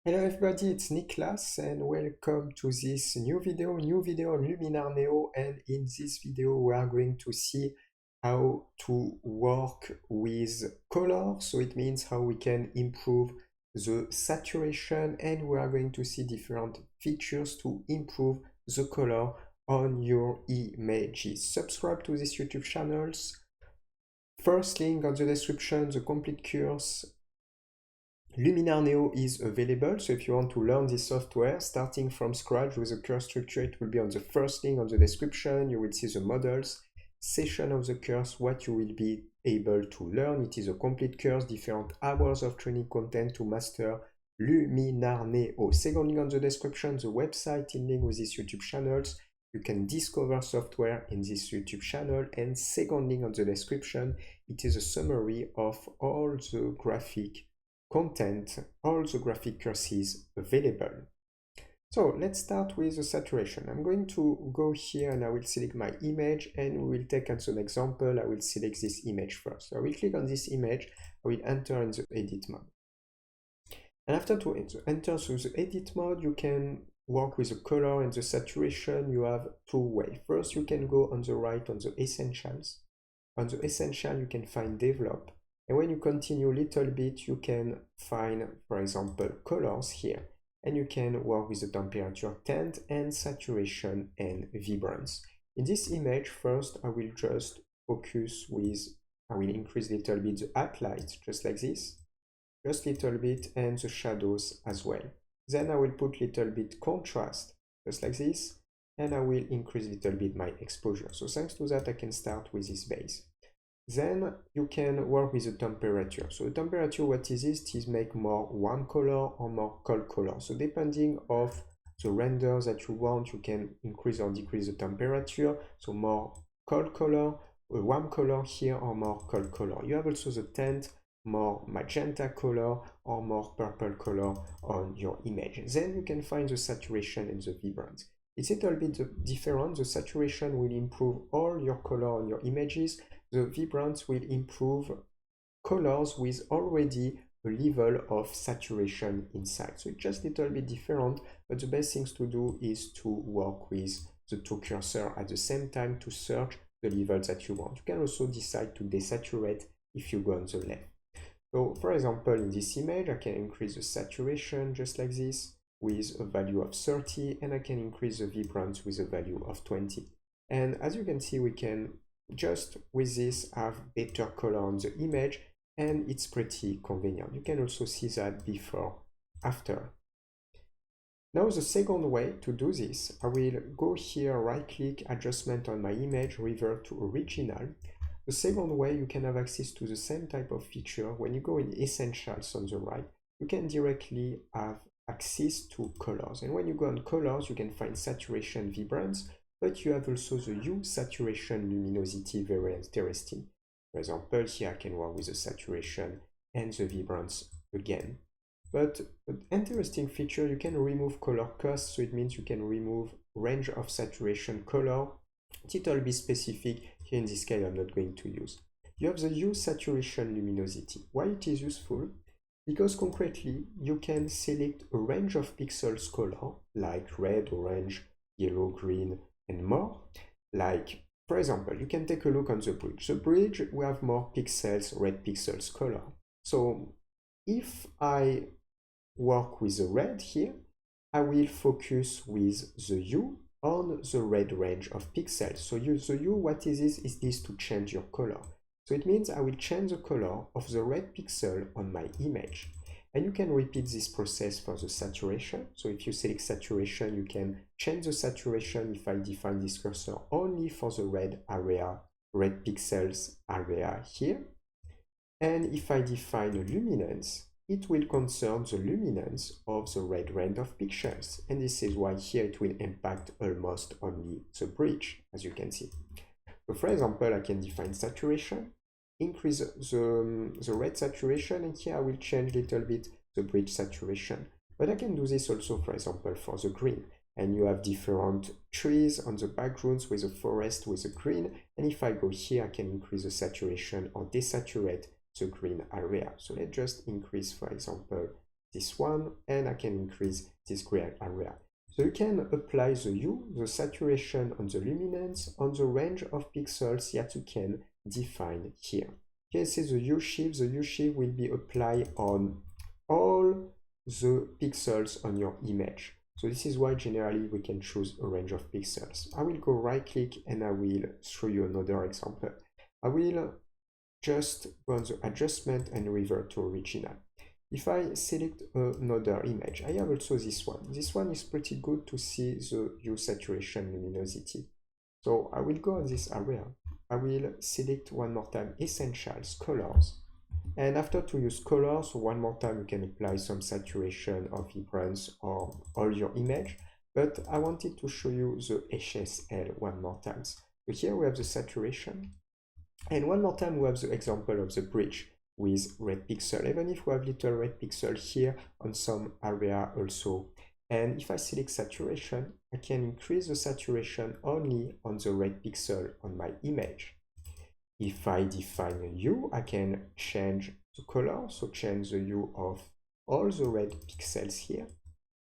Hello everybody, it's Niklas and welcome to this new video on Luminar Neo, and in this video we are going to see how to work with color. So it means how we can improve the saturation, and we are going to see different features to improve the color on your images. Subscribe to this YouTube channels. First link on the description, the complete course Luminar Neo is available, so if you want to learn this software starting from scratch with a course structure, it will be on the first link on the description. You will see the models, session of the course, what you will be able to learn. It is a complete course, different hours of training content to master Luminar Neo. Second link on the description, the website in link with these YouTube channels. You can discover software in this YouTube channel, and second link on the description, it is a summary of all the graphic content, all the graphic courses available. So let's start with the saturation. I'm going to go here and I will select my image, and we will take as an example, I will select this image first. So I will click on this image, I will enter in the edit mode. And after to enter through the edit mode, you can work with the color and the saturation. You have two ways. First, you can go on the right on the essentials. On the essential, you can find develop. And when you continue a little bit, you can find, for example, colors here. And you can work with the temperature, tint, and saturation and vibrance. In this image, first, I will just focus with, I will increase a little bit the highlights, just like this. Just a little bit, and the shadows as well. Then I will put a little bit contrast, just like this. And I will increase a little bit my exposure. So thanks to that, I can start with this base. Then you can work with the temperature. So the temperature, what is this? It is make more warm color or more cold color. So depending of the render that you want, you can increase or decrease the temperature. So more cold color, warm color here, or more cold color. You have also the tint, more magenta color or more purple color on your image. Then you can find the saturation and the vibrance. It's a little bit different. The saturation will improve all your color on your images. The vibrance will improve colors with already a level of saturation inside. So it's just a little bit different, but the best things to do is to work with the two cursors at the same time to search the level that you want. You can also decide to desaturate if you go on the left. So for example, in this image, I can increase the saturation just like this with a value of 30, and I can increase the vibrance with a value of 20. And as you can see, we can just with this have better color on the image, and it's pretty convenient. You can also see that before, after. Now the second way to do this, I will go here, right click, adjustment on my image, revert to original. The second way, you can have access to the same type of feature. When you go in essentials on the right, you can directly have access to colors. And when you go on colors, you can find saturation, vibrance, but you have also the hue, saturation, luminosity, very interesting. For example, here I can work with the saturation and the vibrance again. But an interesting feature, you can remove color cost, so it means you can remove range of saturation color. It will be specific. Here in this case, I'm not going to use. You have the hue, saturation, luminosity. Why it is useful? Because concretely, you can select a range of pixels color, like red, orange, yellow, green, and more. Like, for example, you can take a look on the bridge. The bridge, we have more pixels, red pixels color. So if I work with the red here, I will focus with the hue on the red range of pixels. So the hue, what is this? Is this to change your color. So it means I will change the color of the red pixel on my image. And you can repeat this process for the saturation. So if you select saturation, you can change the saturation if I define this cursor only for the red area, red pixels area here. And if I define a luminance, it will concern the luminance of the red range of pixels. And this is why here it will impact almost only the bridge, as you can see. So for example, I can define saturation, increase the red saturation, and here I will change a little bit the bridge saturation. But I can do this also, for example, for the green. And you have different trees on the backgrounds with a forest with a green. And if I go here, I can increase the saturation or desaturate the green area. So let's just increase, for example, this one, and I can increase this gray area. So you can apply the hue, the saturation on the luminance, on the range of pixels that you can define here. Okay, see the hue shift. The hue shift will be applied on all the pixels on your image. So this is why generally we can choose a range of pixels. I will go right click and I will show you another example. I will just go on the adjustment and revert to original. If I select another image, I have also this one. This one is pretty good to see the hue, saturation, luminosity. So I will go on this area. I will select one more time essentials, colors. And after to use colors, one more time you can apply some saturation or vibrance or all your image. But I wanted to show you the HSL one more time. So here we have the saturation. And one more time we have the example of the bridge with red pixel, even if we have little red pixel here on some area also. And if I select saturation, I can increase the saturation only on the red pixel on my image. If I define a hue, I can change the color, so change the hue of all the red pixels here.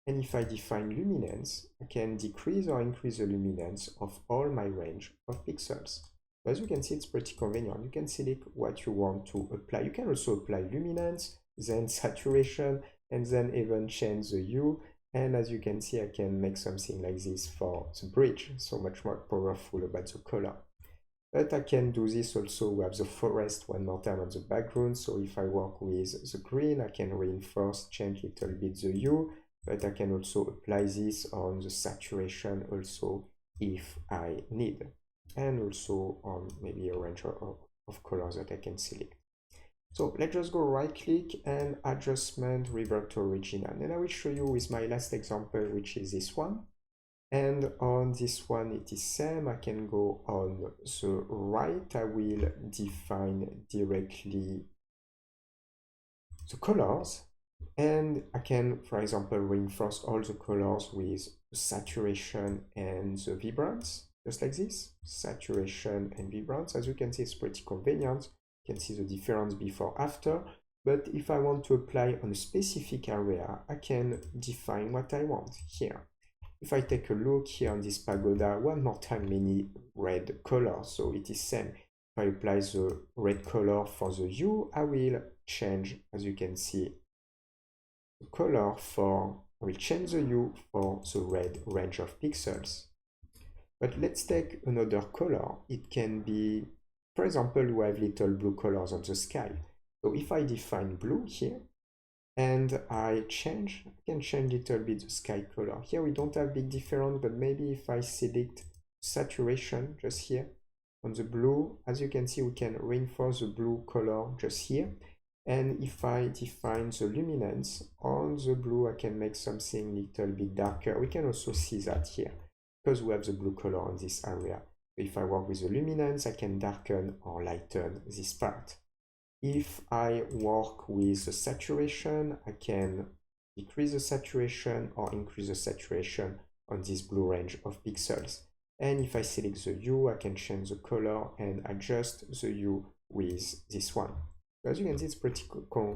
And if I define luminance, I can decrease or increase the luminance of all my range of pixels. As you can see, it's pretty convenient. You can select what you want to apply. You can also apply luminance, then saturation, and then even change the hue. And as you can see, I can make something like this for the bridge, so much more powerful about the color. But I can do this also. We have the forest one more time on the background. So if I work with the green, I can reinforce, change a little bit the hue, but I can also apply this on the saturation also if I need. And also on maybe a range of colors that I can select. So let's just go right click and adjustment, revert to original. And I will show you with my last example, which is this one. And on this one, it is same. I can go on the right. I will define directly the colors. And I can, for example, reinforce all the colors with saturation and the vibrance. Just like this, saturation and vibrance. As you can see, it's pretty convenient. You can see the difference before, after. But if I want to apply on a specific area, I can define what I want here. If I take a look here on this pagoda, one more time, many red colors. So it is same. If I apply the red color for the hue, I will change, as you can see, the color for, I will change the hue for the red range of pixels. But let's take another color. It can be, for example, we have little blue colors on the sky. So if I define blue here, and I can change a little bit the sky color. Here we don't have big difference, but maybe if I select saturation just here on the blue, as you can see, we can reinforce the blue color just here. And if I define the luminance on the blue, I can make something a little bit darker. We can also see that here, because we have the blue color on this area. If I work with the luminance, I can darken or lighten this part. If I work with the saturation, I can decrease the saturation or increase the saturation on this blue range of pixels. And if I select the hue, I can change the color and adjust the hue with this one. As you can see, it's pretty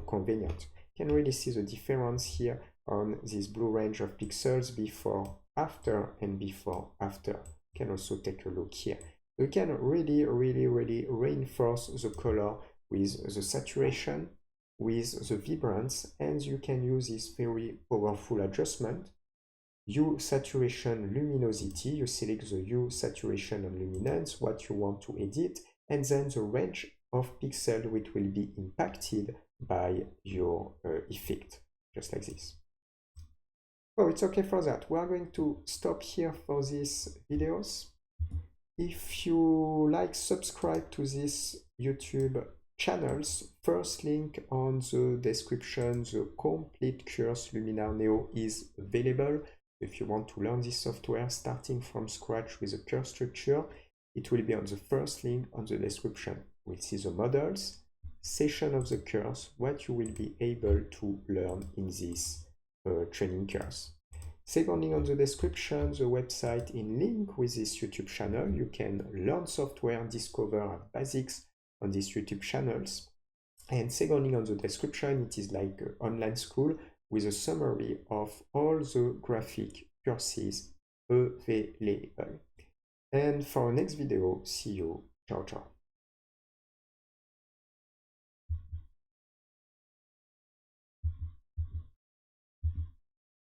convenient. You can really see the difference here on this blue range of pixels before, after, and before, after. You can also take a look here. You can really reinforce the color with the saturation, with the vibrance, and you can use this very powerful adjustment. Hue, saturation, luminosity. You select the hue, saturation, and luminance, what you want to edit, and then the range of pixels which will be impacted by your effect, just like this. Oh, it's okay for that. We are going to stop here for these videos. If you like, subscribe to this YouTube channels. First link on the description. The complete course Luminar Neo is available. If you want to learn this software starting from scratch with a course structure, it will be on the first link on the description. We'll see the models, session of the course, what you will be able to learn in this training course. Second link on the description, the website in link with this YouTube channel. You can learn software, discover basics on these YouTube channels. And second link on the description, it is like an online school with a summary of all the graphic courses available. And for our next video, see you. Ciao, ciao.